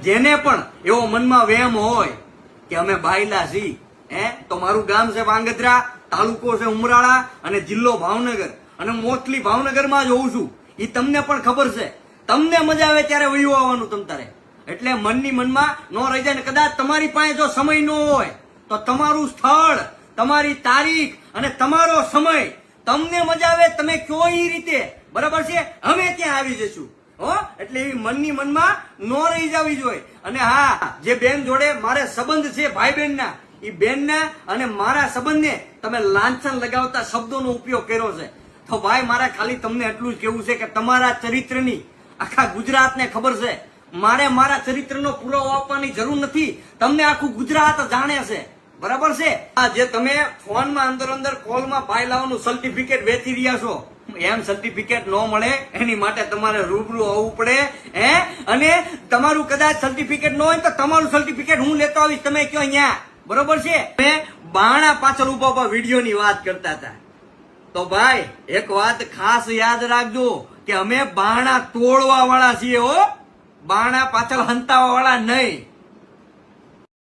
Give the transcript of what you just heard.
જેને પણ એવો મનમાં વહેમ હોય કે અમે બાયલા છીએ, તો મારું ગામ છે વાંગત્રા, તાલુકો છે ઉમરાળા અને જિલ્લો ભાવનગર, અને મોસ્ટલી ભાવનગરમાં જ હોઉં છું. એ તમને પણ ખબર છે. તમને મજા આવે ત્યારે વયું આવવાનું તમ તારે. એટલે મનની મનમાં ન રહી જાય. ને કદાચ તમારી પાસે જો સમય ન હોય તો તમારું સ્થળ, તમારી તારીખ અને તમારો સમય તમને મજા આવે તમે કયો એ રીતે, બરાબર છે, અમે ત્યાં આવી જશું. એટલે એવી મનની મનમાં ન રહી જવી જોઈએ. અને હા, જે બેન જોડે મારે સંબંધ છે ભાઈ બહેનના, એ બેનના અને મારા સંબંધને તમે લાંછન લગાવતા શબ્દોનો ઉપયોગ કર્યો છે, તો ભાઈ મારે ખાલી તમને એટલું જ કહેવું છે કે તમારા ચરિત્રની આખા ગુજરાતને ખબર છે. મારે મારા ચરિત્રનો પુરાવો આપવાની જરૂર નથી. તમને આખું ગુજરાત જાણે છે, બરાબર છે. આ જે તમે ફોનમાં અંદર કોલમાં ભાઈ લાવવાનું સર્ટિફિકેટ વેચી રહ્યા છો, એમ સર્ટિફિકેટ ન મળે. એની માટે તમારે રૂબરૂ આવવું પડે. અને તમારું કદાચ સર્ટિફિકેટ ન હોય તો તમારું સર્ટિફિકેટ હું લેતો આવીશ, તમે કયો અહીંયા, બરોબર છે. તમે બાણા પાછળ ઉભા વિડીયોની વાત કરતા હતા, તો ભાઈ એક વાત ખાસ યાદ રાખજો કે અમે બાણા તોડવા વાળા છીએ, બાણા પાછળ હંતાવા વાળા નહીં.